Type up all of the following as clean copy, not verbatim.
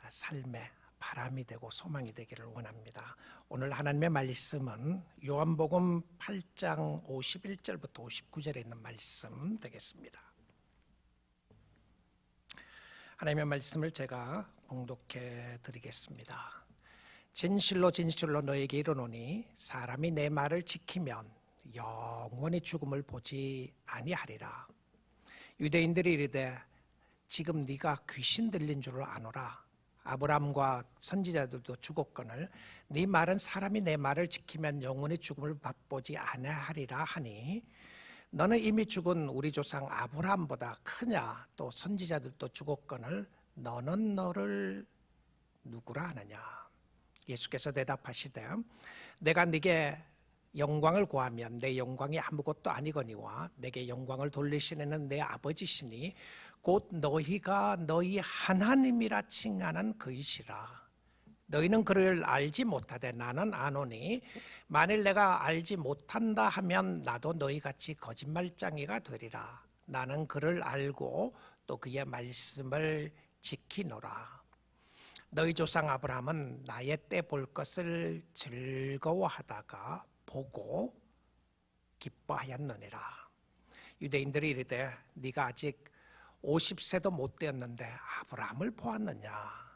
삶의 바람이 되고 소망이 되기를 원합니다. 오늘 하나님의 말씀은 요한복음 8장 51절부터 59절에 있는 말씀 되겠습니다. 하나님의 말씀을 제가 봉독해 드리겠습니다. 진실로 진실로 너에게 이르노니 사람이 내 말을 지키면 영원히 죽음을 보지 아니하리라. 유대인들이 이르되 지금 네가 귀신 들린 줄을 아노라. 아브라함과 선지자들도 죽었거늘 네 말은 사람이 내 말을 지키면 영원히 죽음을 맛보지 아니하리라 하니 너는 이미 죽은 우리 조상 아브라함보다 크냐? 또 선지자들도 죽었거늘 너는 너를 누구라 하느냐? 예수께서 대답하시되 내가 네게 영광을 구하면 내 영광이 아무것도 아니거니와 내게 영광을 돌리시는 내 아버지시니 곧 너희가 너희 하나님이라 칭하는 그이시라. 너희는 그를 알지 못하되 나는 아노니 만일 내가 알지 못한다 하면 나도 너희같이 거짓말장이가 되리라. 나는 그를 알고 또 그의 말씀을 지키노라. 너희 조상 아브라함은 나의 때 볼 것을 즐거워하다가 보고 기뻐하였느니라. 유대인들이 이르되 네가 아직 50세도 못 되었는데 아브라함을 보았느냐?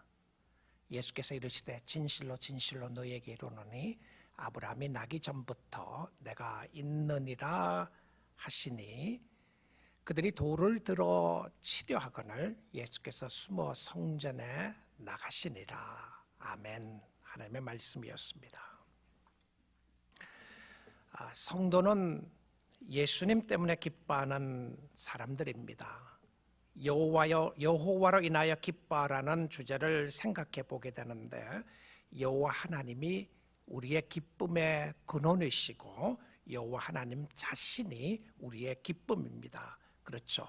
예수께서 이르시되 진실로 진실로 너희에게 이르노니 아브라함이 나기 전부터 내가 있느니라 하시니 그들이 돌을 들어 치려 하거늘 예수께서 숨어 성전에 나가시니라. 아멘. 하나님의 말씀이었습니다. 성도는 예수님 때문에 기뻐하는 사람들입니다. 여호와로 인하여 기뻐하라는 주제를 생각해 보게 되는데 여호와 하나님이 우리의 기쁨의 근원이시고 여호와 하나님 자신이 우리의 기쁨입니다. 그렇죠.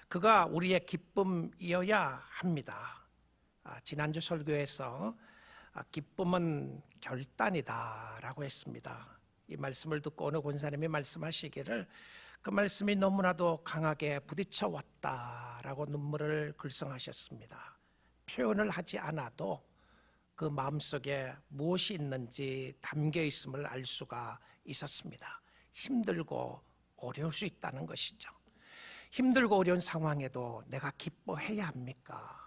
그가 우리의 기쁨이어야 합니다. 지난주 설교에서 기쁨은 결단이다라고 했습니다. 이 말씀을 듣고 어느 권사님이 말씀하시기를 그 말씀이 너무나도 강하게 부딪혀 왔다라고 눈물을 글썽하셨습니다. 표현을 하지 않아도 그 마음속에 무엇이 있는지 담겨 있음을 알 수가 있었습니다. 힘들고 어려울 수 있다는 것이죠. 힘들고 어려운 상황에도 내가 기뻐해야 합니까?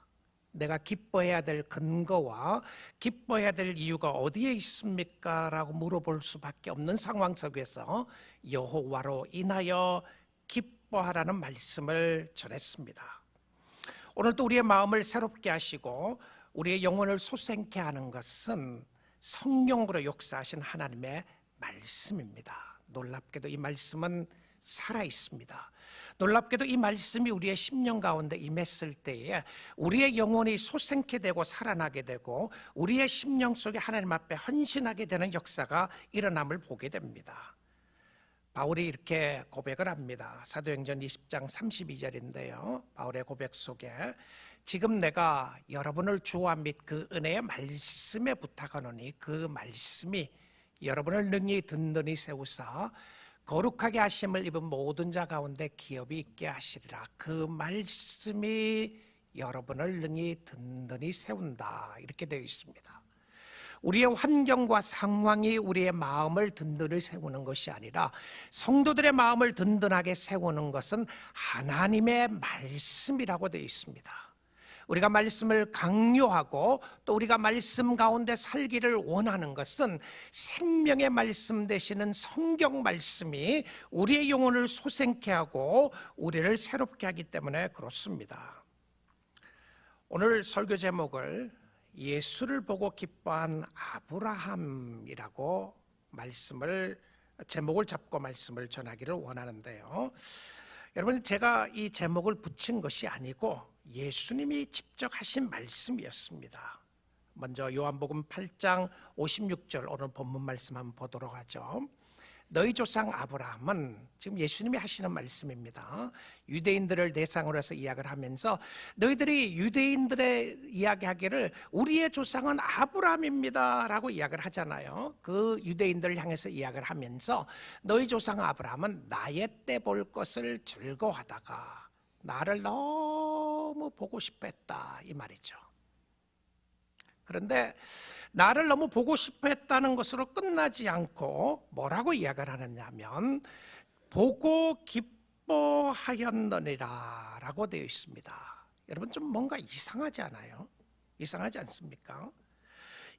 내가 기뻐해야 될 근거와 기뻐해야 될 이유가 어디에 있습니까? 라고 물어볼 수밖에 없는 상황 속에서 여호와로 인하여 기뻐하라는 말씀을 전했습니다. 오늘도 우리의 마음을 새롭게 하시고 우리의 영혼을 솟생케 하는 것은 성령으로 역사하신 하나님의 말씀입니다. 놀랍게도 이 말씀은 살아 있습니다. 놀랍게도 이 말씀이 우리의 심령 가운데 임했을 때에 우리의 영혼이 솟생케 되고 살아나게 되고 우리의 심령 속에 하나님 앞에 헌신하게 되는 역사가 일어남을 보게 됩니다. 바울이 이렇게 고백을 합니다. 사도행전 20장 32절인데요. 바울의 고백 속에 지금 내가 여러분을 주와 및 그 은혜의 말씀에 부탁하노니 그 말씀이 여러분을 능히 든든히 세우사 거룩하게 하심을 입은 모든 자 가운데 기업이 있게 하시리라. 그 말씀이 여러분을 능히 든든히 세운다. 이렇게 되어 있습니다. 우리의 환경과 상황이 우리의 마음을 든든히 세우는 것이 아니라 성도들의 마음을 든든하게 세우는 것은 하나님의 말씀이라고 되어 있습니다. 우리가 말씀을 강요하고 또 우리가 말씀 가운데 살기를 원하는 것은 생명의 말씀 되시는 성경 말씀이 우리의 영혼을 솟생케 하고 우리를 새롭게 하기 때문에 그렇습니다. 오늘 설교 제목을 예수를 보고 기뻐한 아브라함이라고 제목을 잡고 말씀을 전하기를 원하는데요. 여러분, 제가 이 제목을 붙인 것이 아니고 예수님이 직접 하신 말씀이었습니다. 먼저 요한복음 8장 56절 오늘 본문 말씀 한번 보도록 하죠. 너희 조상 아브라함은, 지금 예수님이 하시는 말씀입니다. 유대인들을 대상으로 해서 이야기를 하면서 너희들이 유대인들의 이야기하기를 우리의 조상은 아브라함입니다 라고 이야기를 하잖아요. 그 유대인들을 향해서 이야기를 하면서 너희 조상 아브라함은 나의 때 볼 것을 즐거워하다가 나를 너무 보고 싶어 했다, 이 말이죠. 그런데 나를 너무 보고 싶어 했다는 것으로 끝나지 않고 뭐라고 이야기를 하느냐면 보고 기뻐하였느니라 라고 되어 있습니다. 여러분 좀 뭔가 이상하지 않아요? 이상하지 않습니까?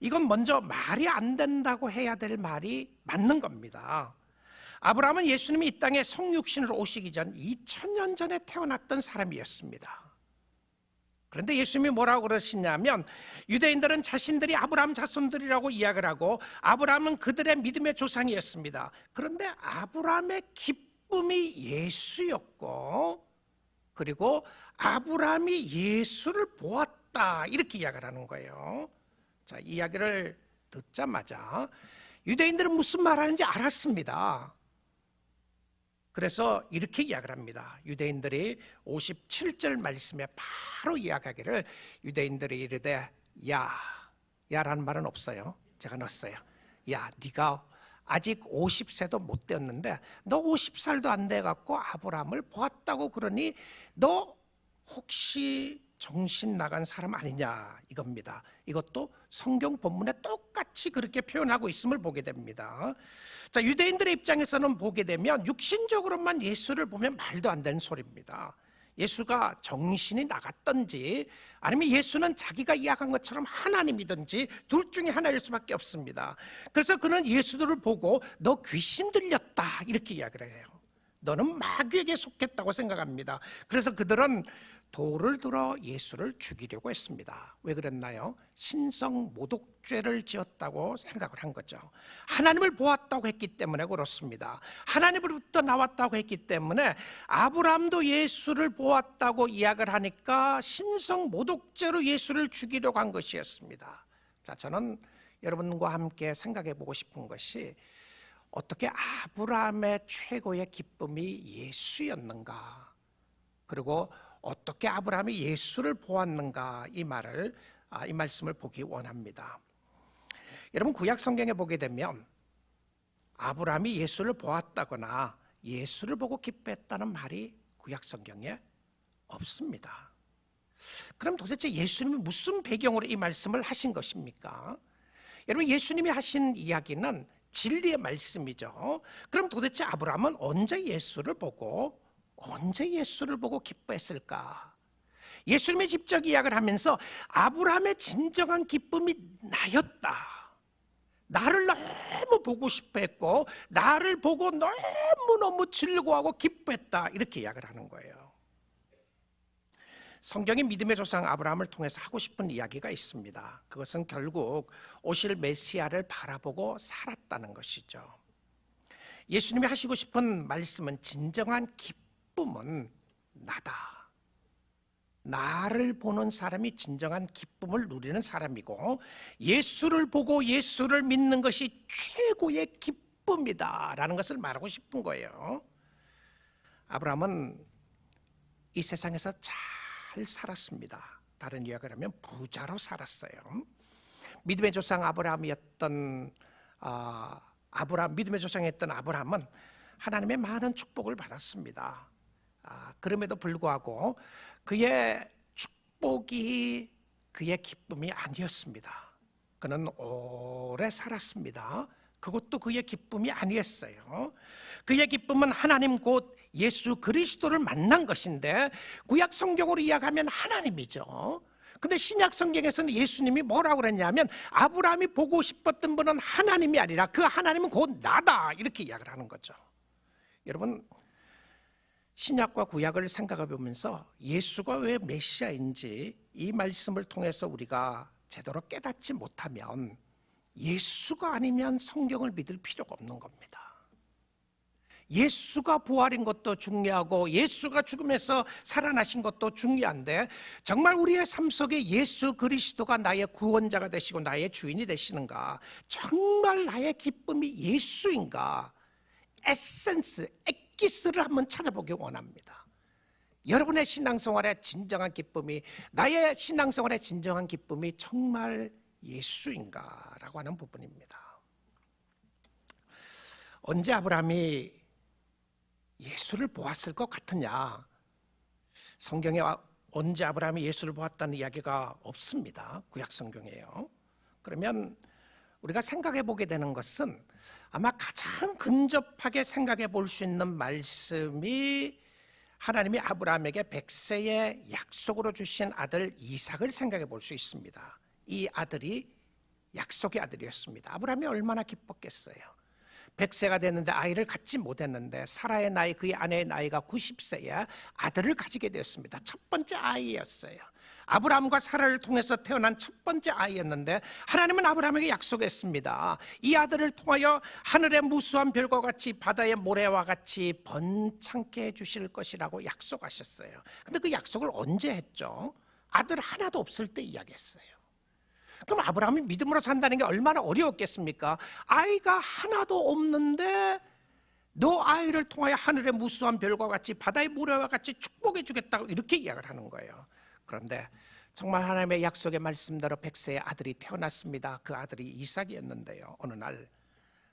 이건 먼저 말이 안 된다고 해야 될 말이 맞는 겁니다. 아브라함은 예수님이 이 땅에 성육신으로 오시기 전 2000년 전에 태어났던 사람이었습니다. 그런데 예수님이 뭐라고 그러시냐면 유대인들은 자신들이 아브라함 자손들이라고 이야기를 하고 아브라함은 그들의 믿음의 조상이었습니다. 그런데 아브라함의 기쁨이 예수였고 그리고 아브라함이 예수를 보았다 이렇게 이야기를 하는 거예요. 자, 이 이야기를 듣자마자 유대인들은 무슨 말하는지 알았습니다. 그래서 이렇게 이야기를 합니다. 유대인들이 57절 말씀에 바로 이야기하기를 유대인들이 이르되 야라는 말은 없어요. 제가 넣었어요. 야, 네가 아직 50세도 못 되었는데 너 50살도 안 돼갖고 아브라함을 보았다고 그러니 너 혹시 정신 나간 사람 아니냐 이겁니다. 이것도 성경 본문에 똑같이 그렇게 표현하고 있음을 보게 됩니다. 자, 유대인들의 입장에서는 보게 되면 육신적으로만 예수를 보면 말도 안 되는 소리입니다. 예수가 정신이 나갔던지 아니면 예수는 자기가 이야기한 것처럼 하나님이든지 둘 중에 하나일 수밖에 없습니다. 그래서 그는 예수들을 보고 너 귀신 들렸다 이렇게 이야기를 해요. 너는 마귀에게 속했다고 생각합니다. 그래서 그들은 돌을 들어 예수를 죽이려고 했습니다. 왜 그랬나요? 신성 모독죄를 지었다고 생각을 한 거죠. 하나님을 보았다고 했기 때문에 그렇습니다. 하나님으로부터 나왔다고 했기 때문에 아브라함도 예수를 보았다고 이야기를 하니까 신성 모독죄로 예수를 죽이려고 한 것이었습니다. 자, 저는 여러분과 함께 생각해 보고 싶은 것이 어떻게 아브라함의 최고의 기쁨이 예수였는가, 그리고 어떻게 아브라함이 예수를 보았는가, 이 말씀을 보기 원합니다. 여러분, 구약 성경에 보게 되면 아브라함이 예수를 보았다거나 예수를 보고 기뻐했다는 말이 구약 성경에 없습니다. 그럼 도대체 예수님이 무슨 배경으로 이 말씀을 하신 것입니까? 여러분, 예수님이 하신 이야기는 진리의 말씀이죠. 그럼 도대체 아브라함은 언제 예수를 보고 기뻐했을까? 예수님의 직접 이야기를 하면서 아브라함의 진정한 기쁨이 나였다, 나를 너무 보고 싶어 했고 나를 보고 너무너무 즐거워하고 기뻐했다, 이렇게 이야기를 하는 거예요. 성경이 믿음의 조상 아브라함을 통해서 하고 싶은 이야기가 있습니다. 그것은 결국 오실 메시아를 바라보고 살았다는 것이죠. 예수님이 하시고 싶은 말씀은 진정한 기쁨은 나다, 나를 보는 사람이 진정한 기쁨을 누리는 사람이고 예수를 보고 예수를 믿는 것이 최고의 기쁨이다 라는 것을 말하고 싶은 거예요. 아브라함은 이 세상에서 잘 살았습니다. 다른 이야기를 하면 부자로 살았어요. 믿음의 조상 아브라함이었던 믿음의 조상이었던 아브라함은 하나님의 많은 축복을 받았습니다. 그럼에도 불구하고 그의 축복이 그의 기쁨이 아니었습니다. 그는 오래 살았습니다. 그것도 그의 기쁨이 아니었어요. 그의 기쁨은 하나님 곧 예수 그리스도를 만난 것인데 구약 성경으로 이야기하면 하나님이죠. 근데 신약 성경에서는 예수님이 뭐라고 그랬냐면 아브라함이 보고 싶었던 분은 하나님이 아니라 그 하나님은 곧 나다, 이렇게 이야기를 하는 거죠. 여러분, 신약과 구약을 생각해 보면서 예수가 왜 메시아인지 이 말씀을 통해서 우리가 제대로 깨닫지 못하면 예수가 아니면 성경을 믿을 필요가 없는 겁니다. 예수가 부활인 것도 중요하고 예수가 죽음에서 살아나신 것도 중요한데 정말 우리의 삶 속에 예수 그리스도가 나의 구원자가 되시고 나의 주인이 되시는가, 정말 나의 기쁨이 예수인가, 에센스, 엑기스를 한번 찾아보기 원합니다. 여러분의 신앙생활의 진정한 기쁨이, 나의 신앙생활의 진정한 기쁨이 정말 예수인가라고 하는 부분입니다. 언제 아브라함이 예수를 보았을 것 같으냐? 성경에 언제 아브라함이 예수를 보았다는 이야기가 없습니다. 구약 성경에요. 그러면 우리가 생각해 보게 되는 것은 아마 가장 근접하게 생각해 볼 수 있는 말씀이 하나님이 아브라함에게 100세의 약속으로 주신 아들 이삭을 생각해 볼 수 있습니다. 이 아들이 약속의 아들이었습니다. 아브라함이 얼마나 기뻤겠어요. 100세가 됐는데 아이를 갖지 못했는데 사라의 나이, 그의 아내의 나이가 90세에 아들을 가지게 되었습니다. 첫 번째 아이였어요. 아브라함과 사라를 통해서 태어난 첫 번째 아이였는데 하나님은 아브라함에게 약속했습니다. 이 아들을 통하여 하늘의 무수한 별과 같이 바다의 모래와 같이 번창케 해주실 것이라고 약속하셨어요. 근데 그 약속을 언제 했죠? 아들 하나도 없을 때 이야기했어요. 그럼 아브라함이 믿음으로 산다는 게 얼마나 어려웠겠습니까? 아이가 하나도 없는데 너 아이를 통하여 하늘의 무수한 별과 같이 바다의 모래와 같이 축복해 주겠다고 이렇게 이야기를 하는 거예요. 그런데 정말 하나님의 약속의 말씀대로 100세의 아들이 태어났습니다. 그 아들이 이삭이었는데요. 어느 날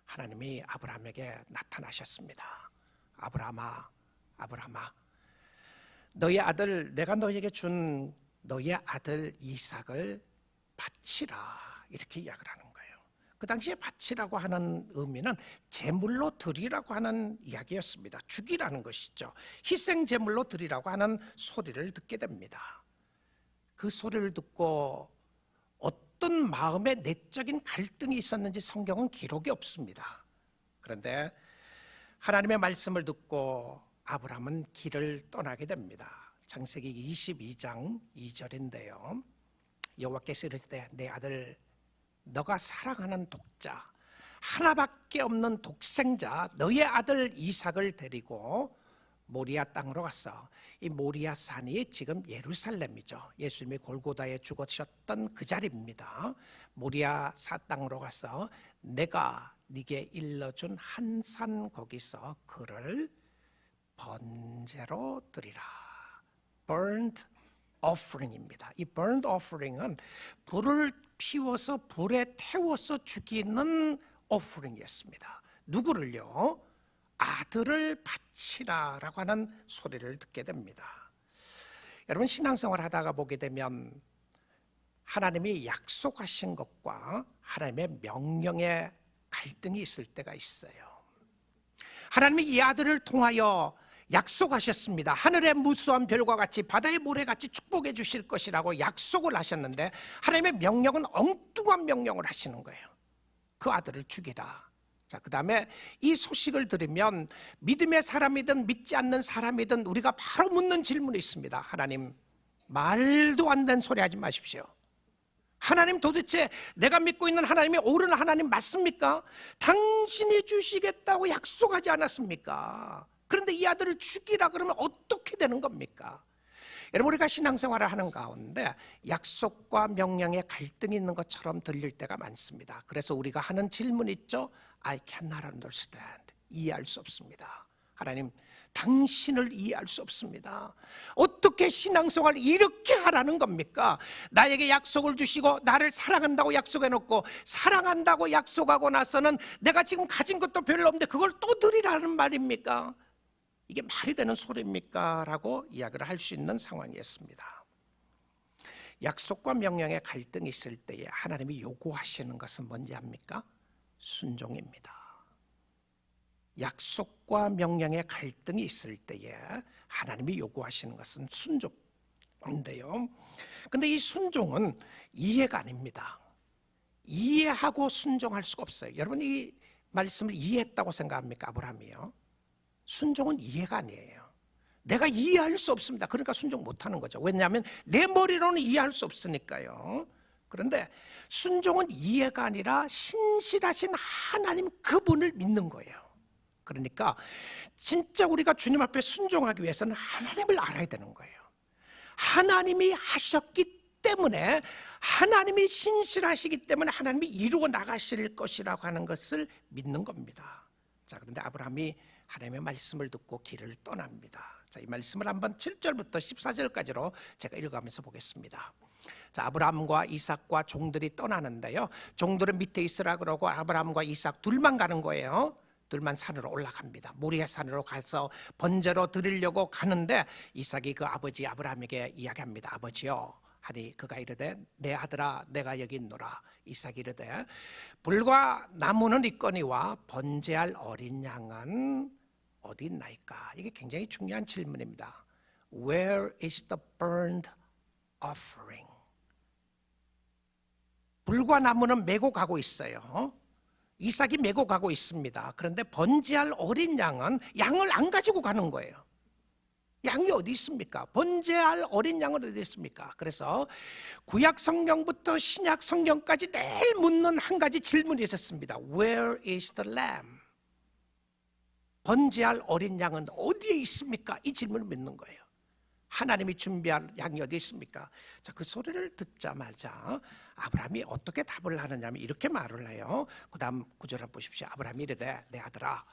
하나님이 아브라함에게 나타나셨습니다. 아브라함아, 아브라함아, 너의 아들, 내가 너에게 준 너의 아들 이삭을 바치라, 이렇게 이야기를 하는 거예요. 그 당시에 바치라고 하는 의미는 제물로 드리라고 하는 이야기였습니다. 죽이라는 것이죠. 희생 제물로 드리라고 하는 소리를 듣게 됩니다. 그 소리를 듣고 어떤 마음의 내적인 갈등이 있었는지 성경은 기록이 없습니다. 그런데 하나님의 말씀을 듣고 아브라함은 길을 떠나게 됩니다. 창세기 22장 2절인데요. 여호와께서 이르시되 내 아들, 너가 사랑하는 독자, 하나밖에 없는 독생자 너의 아들 이삭을 데리고 모리아 땅으로 갔어. 이 모리아 산이 지금 예루살렘이죠. 예수님이 골고다에 죽으셨던 그 자리입니다. 모리아 산 땅으로 가서 내가 네게 일러준 한 산 거기서 그를 번제로 드리라. burnt offering입니다. 이 burnt offering은 불을 피워서 불에 태워서 죽이는 offering이었습니다. 누구를요? 아들을 바치라라고 하는 소리를 듣게 됩니다. 여러분, 신앙생활 하다가 보게 되면 하나님이 약속하신 것과 하나님의 명령의 갈등이 있을 때가 있어요. 하나님이 이 아들을 통하여 약속하셨습니다. 하늘의 무수한 별과 같이 바다의 모래같이 축복해 주실 것이라고 약속을 하셨는데 하나님의 명령은 엉뚱한 명령을 하시는 거예요. 그 아들을 죽이라. 자, 그 다음에 이 소식을 들으면 믿음의 사람이든 믿지 않는 사람이든 우리가 바로 묻는 질문이 있습니다. 하나님, 말도 안 되는 소리 하지 마십시오. 하나님, 도대체 내가 믿고 있는 하나님이 옳은 하나님 맞습니까? 당신이 주시겠다고 약속하지 않았습니까? 그런데 이 아들을 죽이라 그러면 어떻게 되는 겁니까? 여러분, 우리가 신앙생활을 하는 가운데 약속과 명령의 갈등이 있는 것처럼 들릴 때가 많습니다. 그래서 우리가 하는 질문 있죠? I cannot understand. 이해할 수 없습니다. 하나님, 당신을 이해할 수 없습니다. 어떻게 신앙생활을 이렇게 하라는 겁니까? 나에게 약속을 주시고 나를 사랑한다고 약속해놓고 사랑한다고 약속하고 나서는 내가 지금 가진 것도 별로 없는데 그걸 또 드리라는 말입니까? 이게 말이 되는 소리입니까? 라고 이야기를 할 수 있는 상황이었습니다. 약속과 명령의 갈등이 있을 때에 하나님이 요구하시는 것은 뭔지 압니까? 순종입니다. 약속과 명령의 갈등이 있을 때에 하나님이 요구하시는 것은 순종인데요. 근데 이 순종은 이해가 아닙니다. 이해하고 순종할 수가 없어요. 여러분, 이 말씀을 이해했다고 생각합니까? 아브라함이요. 순종은 이해가 아니에요. 내가 이해할 수 없습니다. 그러니까 순종 못하는 거죠. 왜냐하면 내 머리로는 이해할 수 없으니까요. 그런데 순종은 이해가 아니라 신실하신 하나님 그분을 믿는 거예요. 그러니까 진짜 우리가 주님 앞에 순종하기 위해서는 하나님을 알아야 되는 거예요. 하나님이 하셨기 때문에, 하나님이 신실하시기 때문에 하나님이 이루어 나가실 것이라고 하는 것을 믿는 겁니다. 자, 그런데 아브라함이 하나님의 말씀을 듣고 길을 떠납니다. 자, 이 말씀을 한번 7절부터 14절까지로 제가 읽어가면서 보겠습니다. 자, 아브라함과 이삭과 종들이 떠나는데요. 종들은 밑에 있으라 그러고 아브라함과 이삭 둘만 가는 거예요. 둘만 산으로 올라갑니다. 모리아 산으로 가서 번제로 드리려고 가는데 이삭이 그 아버지 아브라함에게 이야기합니다. 아버지요, 하니 그가 이르되 내 아들아 내가 여기 있노라. 이삭이 이르되 불과 나무는 있거니와 번제할 어린 양은 어디 있나이까? 이게 굉장히 중요한 질문입니다. Where is the burnt offering? 불과 나무는 메고 가고 있어요. 이삭이 메고 가고 있습니다. 그런데 번제할 어린 양은 양을 안 가지고 가는 거예요. 양이 어디 있습니까? 번제할 어린 양은 어디 있습니까? 그래서 구약 성경부터 신약 성경까지 늘 묻는 한 가지 질문이 있었습니다. Where is the lamb? 번제할 어린 양은 어디에 있습니까? 이 질문을 묻는 거예요. 하나님이 준비한 양이 어디 있습니까? 자, 그 소리를 듣자마자 아브라함이 어떻게 답을 하느냐면 이렇게 말을 해요. 그 다음 구절을 보십시오. 아브라함이 이르되 내 아들아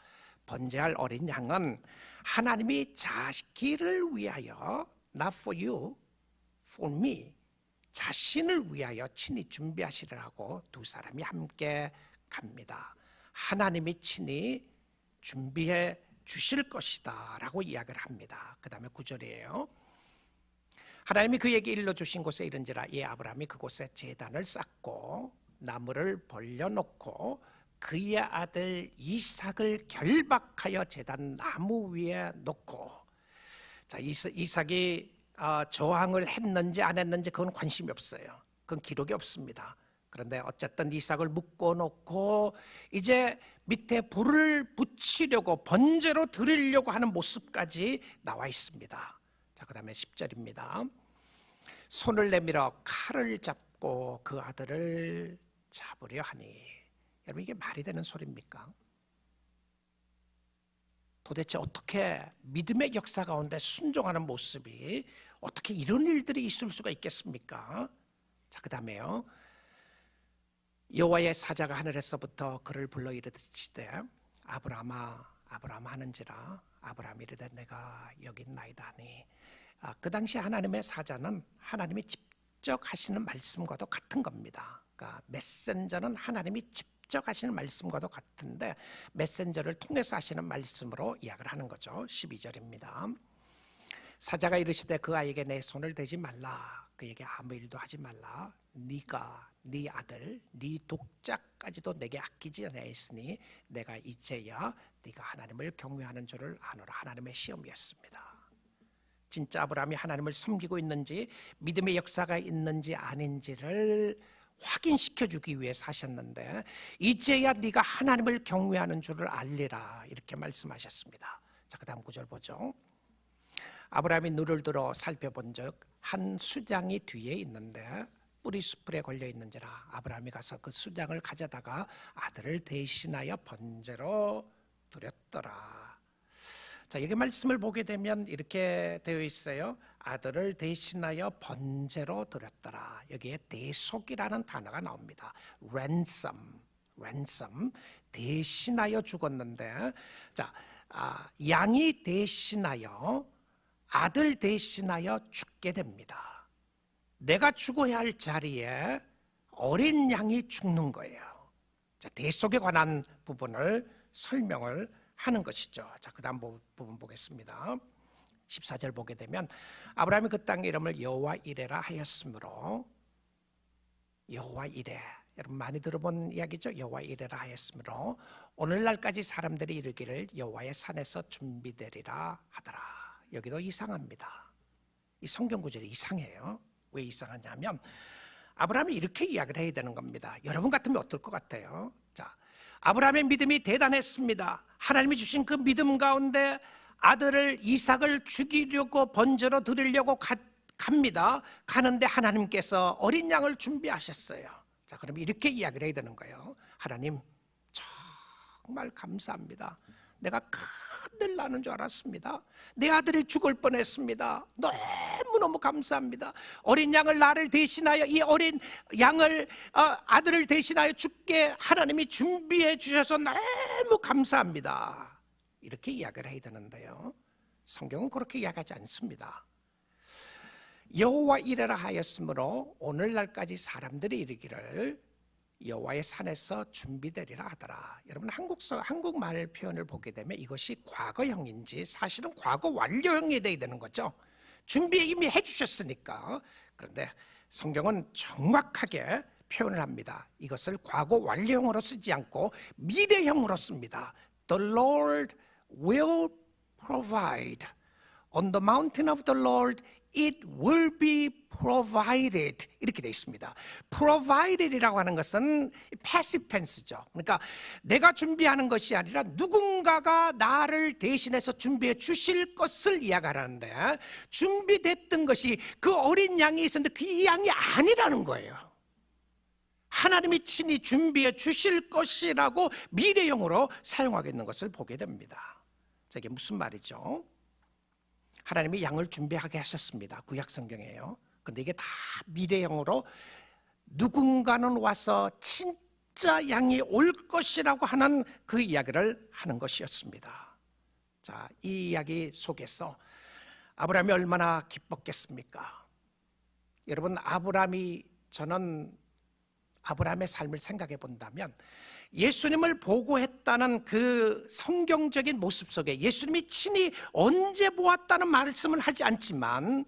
번제할 어린 양은 하나님이 자기를 위하여 not for you, for me 자신을 위하여 친히 준비하시리라고 두 사람이 함께 갑니다. 하나님이 친히 준비해 주실 것이다 라고 이야기를 합니다. 그 다음에 9절이에요. 하나님이 그에게 일러주신 곳에 이른지라 이 아브라함이 그곳에 제단을 쌓고 나무를 벌려놓고 그의 아들 이삭을 결박하여 제단 나무 위에 놓고, 자, 이삭이 저항을 했는지 안 했는지 그건 관심이 없어요. 그건 기록이 없습니다. 그런데 어쨌든 이삭을 묶어놓고 이제 밑에 불을 붙이려고 번제로 드리려고 하는 모습까지 나와 있습니다. 자, 그 다음에 10절입니다. 손을 내밀어 칼을 잡고 그 아들을 잡으려 하니. 여러분 이게 말이 되는 소리입니까? 도대체 어떻게 믿음의 역사 가운데 순종하는 모습이 어떻게 이런 일들이 있을 수가 있겠습니까? 자, 그 다음에요. 여호와의 사자가 하늘에서부터 그를 불러 이르시되 아브라함아 아브라함 하는지라. 아브라함이 이르되 내가 여기 있나이다 하니, 그 당시 하나님의 사자는 하나님이 직접 하시는 말씀과도 같은 겁니다. 그러니까 메신저는 하나님이 직접 하시는 말씀과도 같은데 메신저를 통해서 하시는 말씀으로 이야기를 하는 거죠. 12절입니다. 사자가 이르시되 그 아이에게 내 손을 대지 말라. 그에게 아무 일도 하지 말라. 네가 네 아들 네 독자까지도 내게 아끼지 아니하였으니 내가 이제야 네가 하나님을 경외하는 줄을 아노라. 하나님의 시험이었습니다. 진짜 아브라함이 하나님을 섬기고 있는지 믿음의 역사가 있는지 아닌지를 확인시켜주기 위해서 하셨는데 이제야 네가 하나님을 경외하는 줄을 알리라 이렇게 말씀하셨습니다. 자, 그 다음 구절 보죠. 아브라함이 눈을 들어 살펴본 적 한 수장이 뒤에 있는데 뿌리 수풀에 걸려 있는지라. 아브라함이 가서 그 수장을 가져다가 아들을 대신하여 번제로 드렸더라. 자, 여기 말씀을 보게 되면 이렇게 되어 있어요. 아들을 대신하여 번제로 드렸더라. 여기에 대속이라는 단어가 나옵니다. ransom, 대신하여 죽었는데, 자, 양이 대신하여 아들 대신하여 죽게 됩니다. 내가 죽어야 할 자리에 어린 양이 죽는 거예요. 자, 대속에 관한 부분을 설명을 하는 것이죠. 자, 그 다음 부분 보겠습니다. 14절 보게 되면 아브라함이 그 땅의 이름을 여호와 이레라 하였으므로, 여호와 이레, 여러분 많이 들어본 이야기죠. 여호와 이레라 하였으므로 오늘날까지 사람들이 이르기를 여호와의 산에서 준비되리라 하더라. 여기도 이상합니다. 이 성경 구절이 이상해요. 왜 이상하냐면 아브라함이 이렇게 이야기를 해야 되는 겁니다. 여러분 같으면 어떨 것 같아요? 자, 아브라함의 믿음이 대단했습니다. 하나님이 주신 그 믿음 가운데 아들을 이삭을 죽이려고 번제로 드리려고 갑니다. 가는데 하나님께서 어린 양을 준비하셨어요. 자, 그럼 이렇게 이야기를 해야 되는 거예요. 하나님 정말 감사합니다. 내가 큰일 나는 줄 알았습니다. 내 아들이 죽을 뻔했습니다. 너무너무 감사합니다. 어린 양을 나를 대신하여, 이 어린 양을 아들을 대신하여 죽게 하나님이 준비해 주셔서 너무 감사합니다. 이렇게 이야기를 해야 되는데요, 성경은 그렇게 이야기하지 않습니다. 여호와 이레라 하였으므로 오늘날까지 사람들이 이르기를 여호와의 산에서 준비되리라 하더라. 여러분 한국말 표현을 보게 되면 이것이 과거형인지 사실은 과거 완료형이 돼야 되는 거죠. 준비 이미 해주셨으니까. 그런데 성경은 정확하게 표현을 합니다. 이것을 과거 완료형으로 쓰지 않고 미래형으로 씁니다. The Lord will provide. On the mountain of the Lord it will be provided. 이렇게 되어 있습니다. provided이라고 하는 것은 passive tense죠. 그러니까 내가 준비하는 것이 아니라 누군가가 나를 대신해서 준비해 주실 것을 이야기하는데, 준비됐던 것이 그 어린 양이 있었는데 그 양이 아니라는 거예요. 하나님이 친히 준비해 주실 것이라고 미래형으로 사용하겠는 것을 보게 됩니다. 이게 무슨 말이죠? 하나님이 양을 준비하게 하셨습니다. 구약 성경이에요. 그런데 이게 다 미래형으로 누군가는 와서 진짜 양이 올 것이라고 하는 그 이야기를 하는 것이었습니다. 자, 이 이야기 속에서 아브라함이 얼마나 기뻤겠습니까? 여러분, 저는 아브라함의 삶을 생각해 본다면 예수님을 보고했다는 그 성경적인 모습 속에 예수님이 친히 언제 보았다는 말씀을 하지 않지만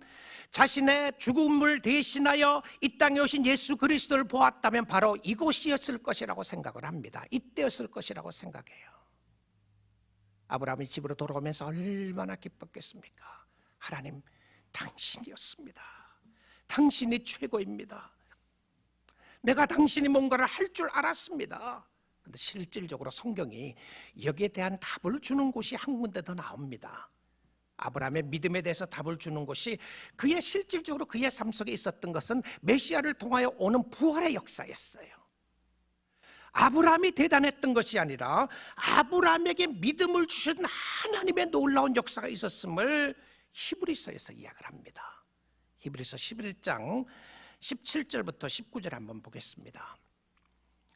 자신의 죽음을 대신하여 이 땅에 오신 예수 그리스도를 보았다면 바로 이곳이었을 것이라고 생각을 합니다. 이때였을 것이라고 생각해요. 아브라함이 집으로 돌아오면서 얼마나 기뻤겠습니까? 하나님, 당신이었습니다. 당신이 최고입니다. 내가 당신이 뭔가를 할 줄 알았습니다. 그런데 실질적으로 성경이 여기에 대한 답을 주는 곳이 한 군데 더 나옵니다. 아브라함의 믿음에 대해서 답을 주는 것이 그의 실질적으로 그의 삶 속에 있었던 것은 메시아를 통하여 오는 부활의 역사였어요. 아브라함이 대단했던 것이 아니라 아브라함에게 믿음을 주신 하나님의 놀라운 역사가 있었음을 히브리서에서 이야기를 합니다. 히브리서 11장 17절부터 19절 한번 보겠습니다.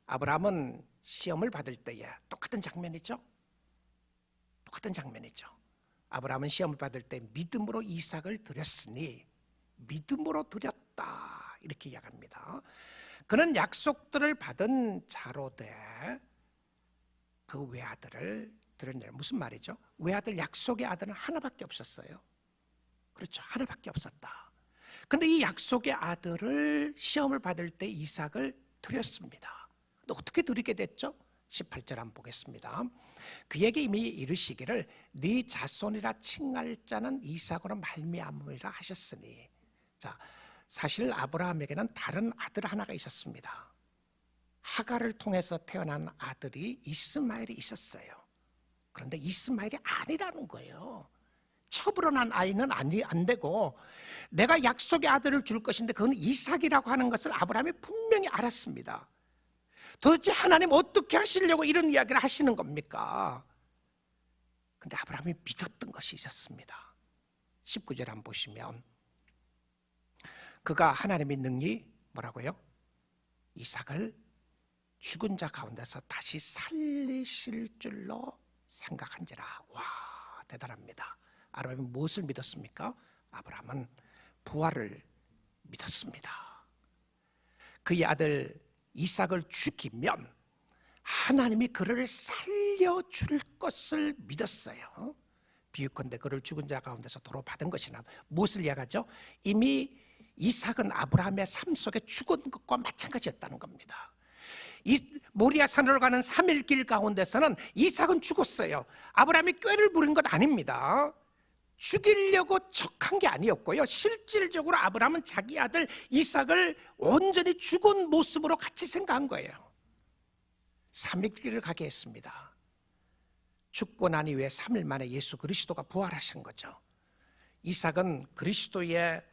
아브라함은 시험을 받을 때에 똑같은 장면이죠. 아브라함은 시험을 받을 때 믿음으로 이삭을 드렸으니 믿음으로 드렸다, 이렇게 이야기합니다. 그는 약속들을 받은 자로되 그 외아들을 드렸느니라. 무슨 말이죠? 외아들, 약속의 아들은 하나밖에 없었어요. 그렇죠, 하나밖에 없었다. 근데 이 약속의 아들을 시험을 받을 때 이삭을 드렸습니다. 근데 어떻게 드리게 됐죠? 18절 한번 보겠습니다. 그에게 이미 이르시기를 네 자손이라 칭할 자는 이삭으로 말미암으리라 하셨으니. 자, 사실 아브라함에게는 다른 아들 하나가 있었습니다. 하갈을 통해서 태어난 아들이 이스마엘이 있었어요. 그런데 이스마엘이 아니라는 거예요. 첩으로 난 아이는 안 되고 내가 약속의 아들을 줄 것인데 그건 이삭이라고 하는 것을 아브라함이 분명히 알았습니다. 도대체 하나님 어떻게 하시려고 이런 이야기를 하시는 겁니까? 근데 아브라함이 믿었던 것이 있었습니다. 19절 한번 보시면 그가 하나님의 능히 뭐라고요? 이삭을 죽은 자 가운데서 다시 살리실 줄로 생각한지라. 와, 대단합니다. 아브라함이 무엇을 믿었습니까? 아브라함은 부활을 믿었습니다. 그의 아들 이삭을 죽이면 하나님이 그를 살려줄 것을 믿었어요. 비유컨대 그를 죽은 자 가운데서 도로 받은 것이나 무엇을 이야기하죠? 이미 이삭은 아브라함의 삶 속에 죽은 것과 마찬가지였다는 겁니다. 이 모리아 산으로 가는 3일 길 가운데서는 이삭은 죽었어요. 아브라함이 꾀를 부린 것 아닙니다. 죽이려고 척한 게 아니었고요. 실질적으로 아브라함은 자기 아들 이삭을 온전히 죽은 모습으로 같이 생각한 거예요. 3일 길을 가게 했습니다. 죽고 난 이후에 3일 만에 예수 그리스도가 부활하신 거죠. 이삭은 그리스도의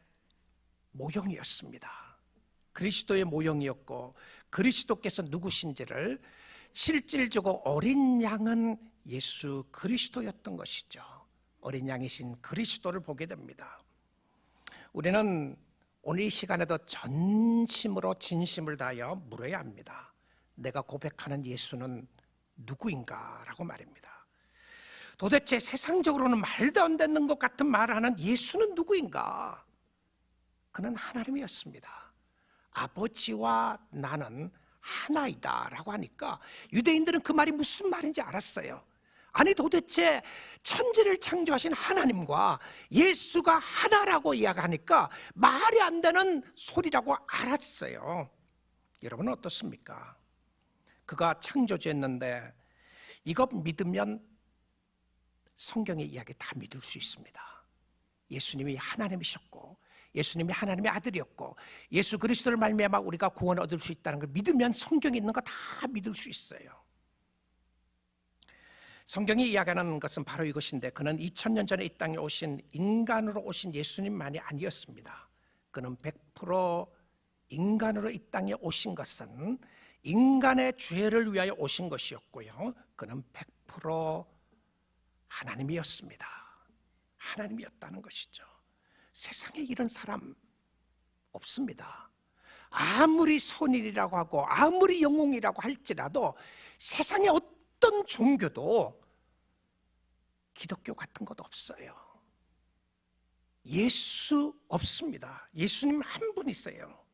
모형이었습니다. 그리스도의 모형이었고 그리스도께서 누구신지를 실질적으로 어린 양은 예수 그리스도였던 것이죠. 어린 양이신 그리스도를 보게 됩니다. 우리는 오늘 이 시간에도 전심으로 진심을 다하여 물어야 합니다. 내가 고백하는 예수는 누구인가? 라고 말입니다. 도대체 세상적으로는 말도 안 되는 것 같은 말을 하는 예수는 누구인가? 그는 하나님이었습니다. 아버지와 나는 하나이다 라고 하니까 유대인들은 그 말이 무슨 말인지 알았어요. 아니 도대체 천지를 창조하신 하나님과 예수가 하나라고 이야기하니까 말이 안 되는 소리라고 알았어요. 여러분은 어떻습니까? 그가 창조주였는데 이거 믿으면 성경의 이야기 다 믿을 수 있습니다. 예수님이 하나님이셨고 예수님이 하나님의 아들이었고 예수 그리스도를 말미암아 우리가 구원을 얻을 수 있다는 걸 믿으면 성경에 있는 거 다 믿을 수 있어요. 성경이 이야기하는 것은 바로 이것인데 그는 2000년 전에 이 땅에 오신 인간으로 오신 예수님만이 아니었습니다. 그는 100% 인간으로 이 땅에 오신 것은 인간의 죄를 위하여 오신 것이었고요. 그는 100% 하나님이었습니다. 하나님이었다는 것이죠. 세상에 이런 사람 없습니다. 아무리 선인이라고 하고 아무리 영웅이라고 할지라도 세상에 어떤 종교도 기독교 같은 것 없어요. 예수 없습니다. 예수님 한 분이세요.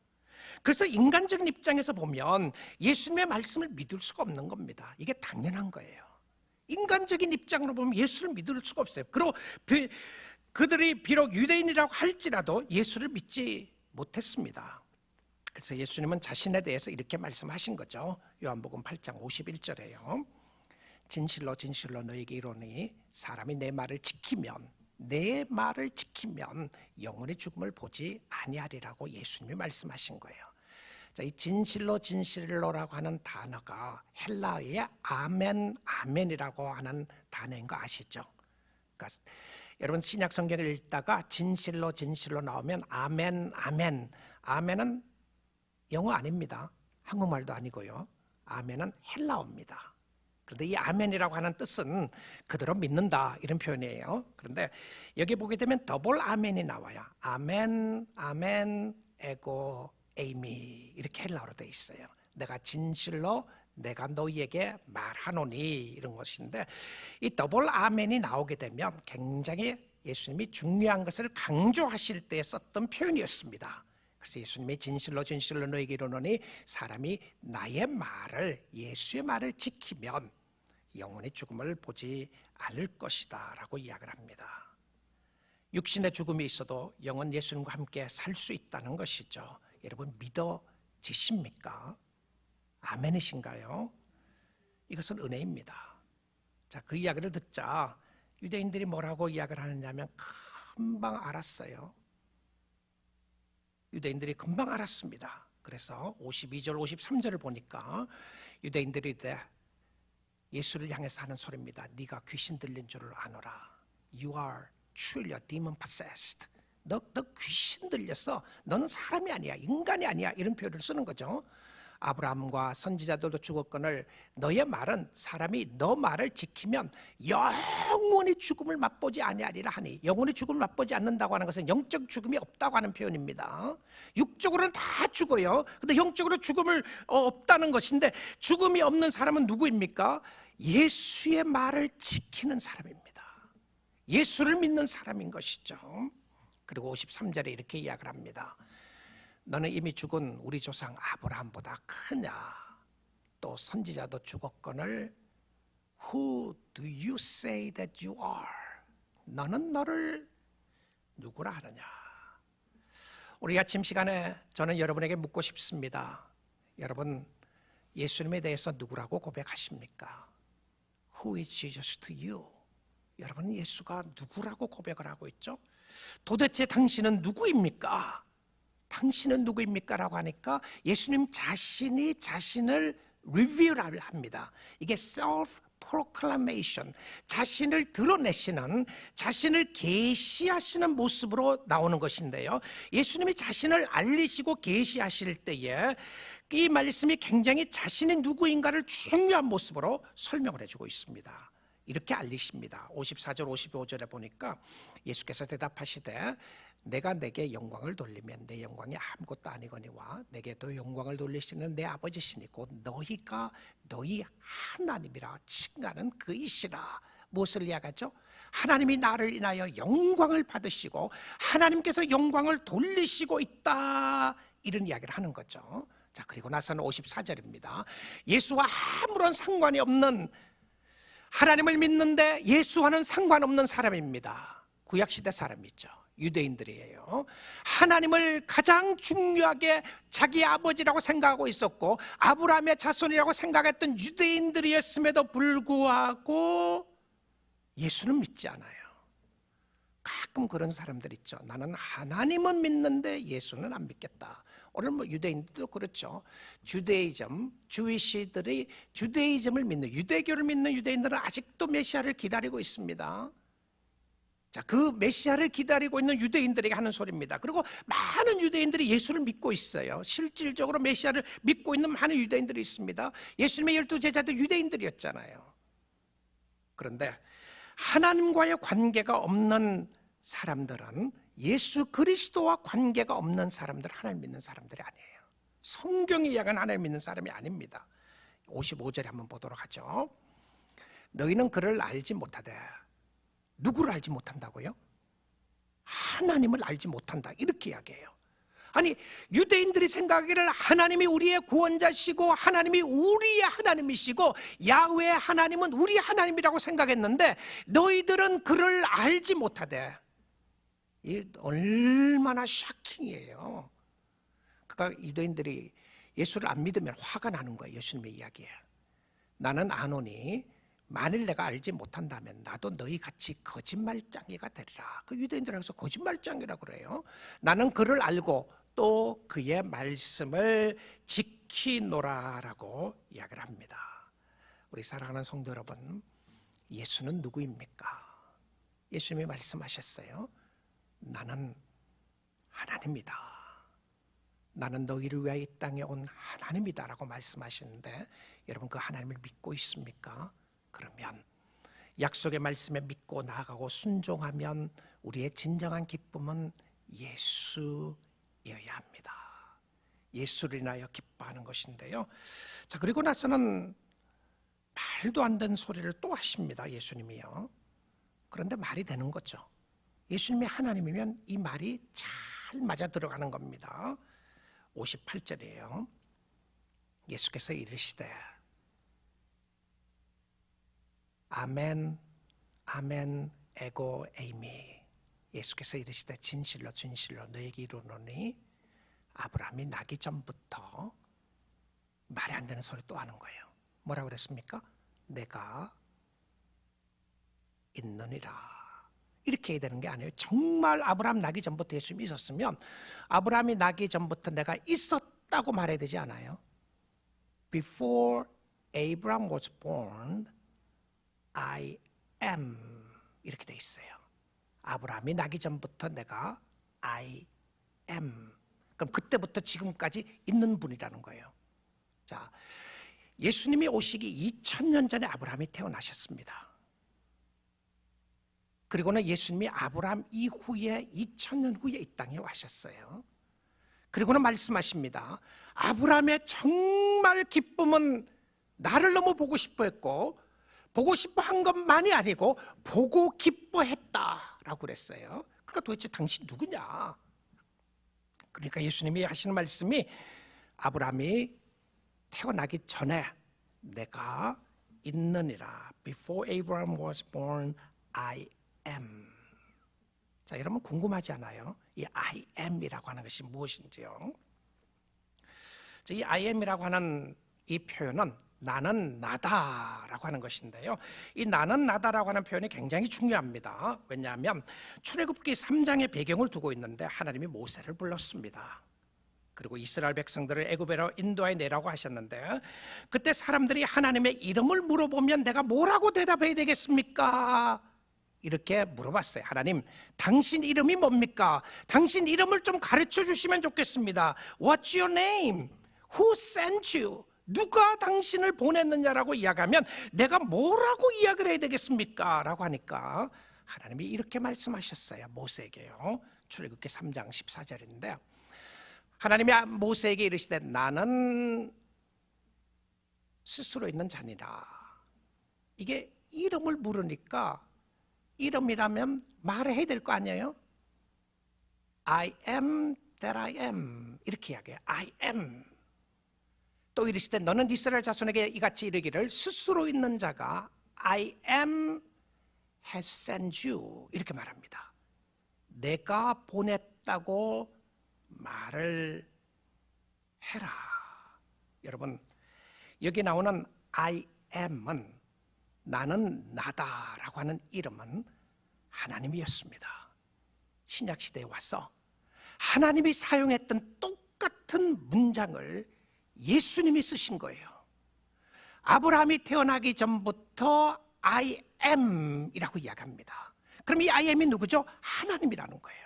그래서 인간적인 입장에서 보면 예수님의 말씀을 믿을 수가 없는 겁니다. 이게 당연한 거예요. 인간적인 입장으로 보면 예수를 믿을 수가 없어요. 그리고 그들이 비록 유대인이라고 할지라도 예수를 믿지 못했습니다. 그래서 예수님은 자신에 대해서 이렇게 말씀하신 거죠. 요한복음 8장 51절에요. 진실로 진실로 너에게 이르노니 사람이 내 말을 지키면 영원히 죽음을 보지 아니하리라고 예수님이 말씀하신 거예요. 자, 이 진실로 진실로라고 하는 단어가 헬라어의 아멘이라고 하는 단어인 거 아시죠? 그러니까 여러분 신약 성경을 읽다가 진실로 나오면 아멘은 영어 아닙니다. 한국말도 아니고요. 아멘은 헬라어입니다. 그런데 이 아멘이라고 하는 뜻은 그대로 믿는다 이런 표현이에요. 그런데 여기 보게 되면 더블 아멘이 나와요. 아멘, 에고, 에이미 이렇게 헬라어로 되어 있어요. 내가 진실로 내가 너희에게 말하노니 이런 것인데 이 더블 아멘이 나오게 되면 굉장히 예수님이 중요한 것을 강조하실 때 썼던 표현이었습니다. 그래서 예수님이 진실로 너에게 이르노니 사람이 나의 말을 예수의 말을 지키면 영원히 죽음을 보지 않을 것이다 라고 이야기를 합니다. 육신의 죽음이 있어도 영원 예수님과 함께 살 수 있다는 것이죠. 여러분 믿어지십니까? 아멘이신가요? 이것은 은혜입니다. 자, 그 이야기를 듣자 유대인들이 뭐라고 이야기를 하느냐면 금방 알았어요. 유대인들이 금방 알았습니다. 그래서 52절 53절을 보니까 유대인들이 예수를 향해서 하는 소리입니다. 네가 귀신 들린 줄을 아노라. You are truly a demon possessed. 너 귀신 들렸어. 너는 사람이 아니야. 인간이 아니야. 이런 표현을 쓰는 거죠. 아브라함과 선지자들도 죽었거늘 너의 말은 사람이 너 말을 지키면 영원히 죽음을 맛보지 아니하리라 하니 영원히 죽음을 맛보지 않는다고 하는 것은 영적 죽음이 없다고 하는 표현입니다. 육적으로는 다 죽어요. 근데 영적으로 죽음을 없다는 것인데 죽음이 없는 사람은 누구입니까? 예수의 말을 지키는 사람입니다. 예수를 믿는 사람인 것이죠. 그리고 53절에 이렇게 이야기를 합니다. 너는 이미 죽은 우리 조상 아브라함보다 크냐? 또 선지자도 죽었거늘 Who do you say that you are? 너는 너를 누구라 하느냐? 우리 아침 시간에 저는 여러분에게 묻고 싶습니다. 여러분 예수님에 대해서 누구라고 고백하십니까? Who is Jesus to you? 여러분 예수가 누구라고 고백을 하고 있죠? 도대체 당신은 누구입니까? 당신은 누구입니까? 라고 하니까 예수님 자신이 자신을 리뷰를 합니다. 이게 self-proclamation, 자신을 드러내시는, 자신을 계시하시는 모습으로 나오는 것인데요. 예수님이 자신을 알리시고 계시하실 때에 이 말씀이 굉장히 자신이 누구인가를 중요한 모습으로 설명을 해주고 있습니다. 이렇게 알리십니다. 54절 55절에 보니까 예수께서 대답하시되 내가 내게 영광을 돌리면 내 영광이 아무것도 아니거니와 내게 더 영광을 돌리시는 내 아버지시니 곧 너희가 너희 하나님이라 칭하는 그이시라. 무엇을 이야기하죠? 하나님이 나를 인하여 영광을 받으시고 하나님께서 영광을 돌리시고 있다, 이런 이야기를 하는 거죠. 자, 그리고 나서는 54절입니다. 예수와 아무런 상관이 없는 하나님을 믿는데 예수와는 상관없는 사람입니다. 구약시대 사람이죠. 유대인들이에요. 하나님을 가장 중요하게 자기 아버지라고 생각하고 있었고 아브라함의 자손이라고 생각했던 유대인들이었음에도 불구하고 예수는 믿지 않아요. 가끔 그런 사람들 있죠. 나는 하나님은 믿는데 예수는 안 믿겠다. 오늘 뭐 유대인들도 그렇죠. 주데이즘, 주이시들이 주데이즘을 믿는, 유대교를 믿는 유대인들은 아직도 메시아를 기다리고 있습니다. 자, 그 메시아를 기다리고 있는 유대인들에게 하는 소리입니다. 그리고 많은 유대인들이 예수를 믿고 있어요. 실질적으로 메시아를 믿고 있는 많은 유대인들이 있습니다. 예수님의 12 제자도 유대인들이었잖아요. 그런데 하나님과의 관계가 없는 사람들은, 예수 그리스도와 관계가 없는 사람들은 하나님 믿는 사람들이 아니에요. 성경이 이야기하는 하나님 믿는 사람이 아닙니다. 55절에 한번 보도록 하죠. 너희는 그를 알지 못하되. 누구를 알지 못한다고요? 하나님을 알지 못한다, 이렇게 이야기해요. 아니, 유대인들이 생각하기를 하나님이 우리의 구원자시고 하나님이 우리의 하나님이시고 야훼 하나님은 우리 하나님이라고 생각했는데 너희들은 그를 알지 못하되. 이 얼마나 샤킹이에요. 그러니까 유대인들이 예수를 안 믿으면 화가 나는 거예요. 예수님의 이야기에 나는 아노니 만일 내가 알지 못한다면 나도 너희 같이 거짓말쟁이가 되리라. 그 유대인들에서 거짓말쟁이라고 그래요. 나는 그를 알고 또 그의 말씀을 지키노라라고 이야기를 합니다. 우리 사랑하는 성도 여러분, 예수는 누구입니까? 예수님이 말씀하셨어요. 나는 하나님이다. 나는 너희를 위하여 이 땅에 온 하나님이다 라고 말씀하시는데, 여러분 그 하나님을 믿고 있습니까? 그러면 약속의 말씀에 믿고 나아가고 순종하면 우리의 진정한 기쁨은 예수여야 합니다. 예수를 인하여 기뻐하는 것인데요. 자, 그리고 나서는 말도 안 되는 소리를 또 하십니다. 예수님이요. 그런데 말이 되는 거죠. 예수님이 하나님이면 이 말이 잘 맞아 들어가는 겁니다. 58절이에요. 예수께서 이르시되 아멘 아멘 에고 에이미. 예수께서 이르시되 진실로 진실로 너에게 이르노니 아브라함이 나기 전부터. 말이 안 되는 소리 또 하는 거예요. 뭐라고 그랬습니까? 내가 있느니라. 이렇게 해야 되는 게 아니에요. 정말 아브라함 나기 전부터 예수님이 있었으면 아브라함이 나기 전부터 내가 있었다고 말해야 되지 않아요? Before Abraham was born, I am. 이렇게 돼 있어요. 아브라함이 나기 전부터 내가 I am. 그럼 그때부터 지금까지 있는 분이라는 거예요. 자, 예수님이 오시기 2000년 전에 아브라함이 태어나셨습니다. 그리고는 예수님이 아브라함 이후에 2000년 후에 이 땅에 와셨어요. 그리고는 말씀하십니다. 아브라함의 정말 기쁨은 나를 너무 보고 싶어 했고, 보고 싶어 한 것만이 아니고 보고 기뻐했다라고 그랬어요. 그러니까 도대체 당신 누구냐? 그러니까 예수님이 하시는 말씀이 아브라함이 태어나기 전에 내가 있느니라. Before Abraham was born, I am. 자, 여러분 궁금하지 않아요? 이 I am이라고 하는 것이 무엇인지요? 자, 이 I am이라고 하는 이 표현은 나는 나다라고 하는 것인데요. 이 나는 나다라고 하는 표현이 굉장히 중요합니다. 왜냐하면 출애굽기 3장의 배경을 두고 있는데 하나님이 모세를 불렀습니다. 그리고 이스라엘 백성들을 애굽으로 인도해 내라고 하셨는데, 그때 사람들이 하나님의 이름을 물어보면 내가 뭐라고 대답해야 되겠습니까? 이렇게 물어봤어요. 하나님, 당신 이름이 뭡니까? 당신 이름을 좀 가르쳐 주시면 좋겠습니다. What's your name? Who sent you? 누가 당신을 보냈느냐라고 이야기하면 내가 뭐라고 이야기를 해야 되겠습니까? 라고 하니까 하나님이 이렇게 말씀하셨어요. 모세에게요. 출애굽기 3장 14절인데 하나님이 모세에게 이르시되 나는 스스로 있는 자니라. 이게 이름을 물으니까 이름이라면 말을 해야 될 거 아니에요? I am that I am. 이렇게 이야기해요. I am. 또 이르시되 너는 이스라엘 자손에게 이같이 이르기를 스스로 있는 자가 I am has sent you 이렇게 말합니다. 내가 보냈다고 말을 해라. 여러분, 여기 나오는 I am은 나는 나다라고 하는 이름은 하나님이었습니다. 신약시대에 와서 하나님이 사용했던 똑같은 문장을 예수님이 쓰신 거예요. 아브라함이 태어나기 전부터 I am 이라고 이야기합니다. 그럼 이 I am이 누구죠? 하나님이라는 거예요.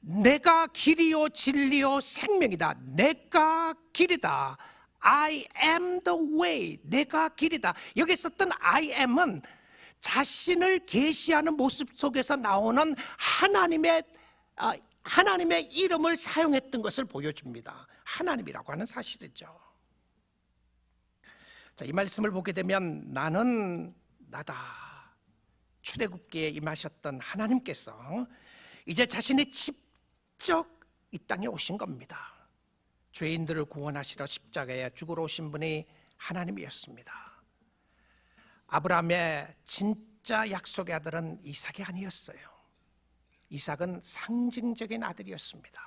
내가 길이요 진리요 생명이다. 내가 길이다. I am the way. 내가 길이다. 여기 썼던 I am은 자신을 계시하는 모습 속에서 나오는 하나님의 이름을 사용했던 것을 보여줍니다. 하나님이라고 하는 사실이죠. 자, 이 말씀을 보게 되면 나는 나다. 출애굽기에 임하셨던 하나님께서 이제 자신이 직접 이 땅에 오신 겁니다. 죄인들을 구원하시러 십자가에 죽으러 오신 분이 하나님이었습니다. 아브라함의 진짜 약속의 아들은 이삭이 아니었어요. 이삭은 상징적인 아들이었습니다.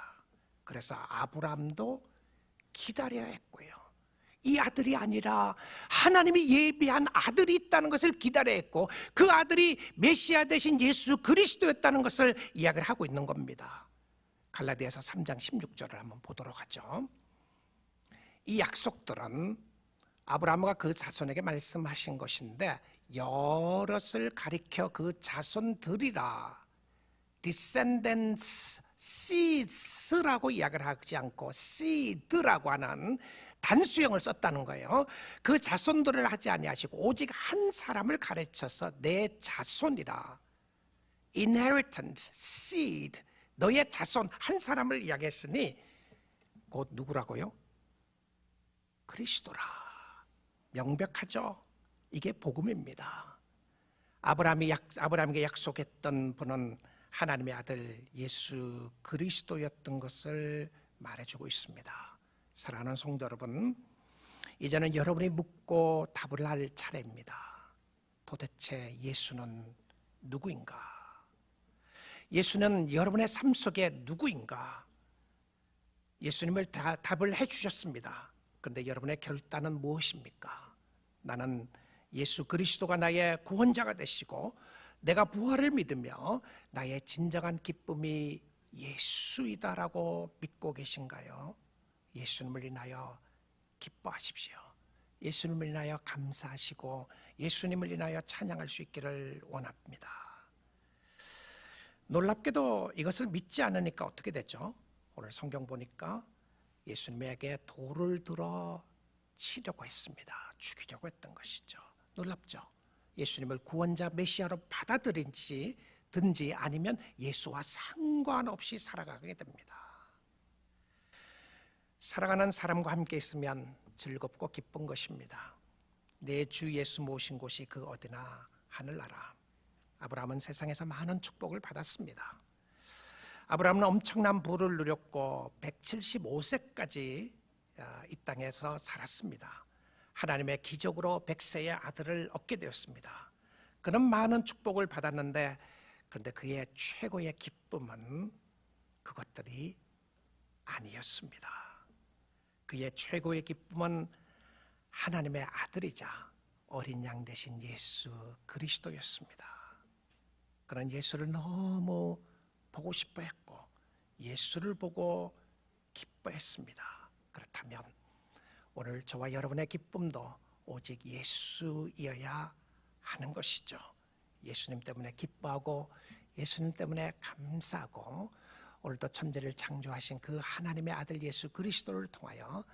그래서 아브라함도 기다려야 했고요. 이 아들이 아니라 하나님이 예비한 아들이 있다는 것을 기다려야 했고 그 아들이 메시아 대신 예수 그리스도였다는 것을 이야기를 하고 있는 겁니다. 갈라디아서 3장 16절을 한번 보도록 하죠. 이 약속들은 아브라함과 그 자손에게 말씀하신 것인데 여럿을 가리켜 그 자손들이라 descendants, seeds라고 이야기를 하지 않고 seed라고 하는 단수형을 썼다는 거예요. 그 자손들을 하지 아니하시고 오직 한 사람을 가르쳐서 내 자손이라 inheritance, seed 너의 자손 한 사람을 이야기했으니 곧 누구라고요? 그리스도라. 명백하죠? 이게 복음입니다. 아브라함에게 약속했던 분은 하나님의 아들 예수 그리스도였던 것을 말해주고 있습니다. 사랑하는 성도 여러분, 이제는 여러분이 묻고 답을 할 차례입니다. 도대체 예수는 누구인가? 예수는 여러분의 삶 속에 누구인가? 예수님을 답을 해주셨습니다. 그런데 여러분의 결단은 무엇입니까? 나는 예수 그리스도가 나의 구원자가 되시고 내가 부활을 믿으며 나의 진정한 기쁨이 예수이다라고 믿고 계신가요? 예수님을 인하여 기뻐하십시오. 예수님을 인하여 감사하시고 예수님을 인하여 찬양할 수 있기를 원합니다. 놀랍게도 이것을 믿지 않으니까 어떻게 되죠? 오늘 성경 보니까 예수님에게 돌을 들어 치려고 했습니다. 죽이려고 했던 것이죠. 놀랍죠? 예수님을 구원자 메시아로 받아들인지 든지 아니면 예수와 상관없이 살아가게 됩니다. 살아가는 사람과 함께 있으면 즐겁고 기쁜 것입니다. 내 주 예수 모신 곳이 그 어디나 하늘나라. 아브라함은 세상에서 많은 축복을 받았습니다. 아브라함은 엄청난 부를 누렸고 175세까지 이 땅에서 살았습니다. 하나님의 기적으로 100세의 아들을 얻게 되었습니다. 그런 많은 축복을 받았는데 그런데 그의 최고의 기쁨은 그것들이 아니었습니다. 그의 최고의 기쁨은 하나님의 아들이자 어린 양 되신 예수 그리스도였습니다. 그런 예수를 너무 보고 싶어 했고 예수를 보고 기뻐했습니다. 그렇다면 오늘 저와 여러분의 기쁨도 오직 예수이어야 하는 것이죠. 예수님 때문에 기뻐하고 예수님 때문에 감사하고 오늘도 천지를 창조하신 그 하나님의 아들 예수 그리스도를 통하여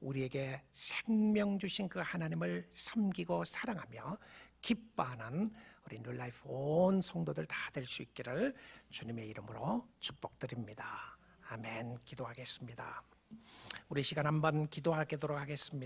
우리에게 생명 주신 그 하나님을 섬기고 사랑하며 기뻐하는 우리 뉴라이프 온 성도들 다 될 수 있기를 주님의 이름으로 축복드립니다. 아멘. 기도하겠습니다. 우리 시간 한번 기도하도록 하겠습니다.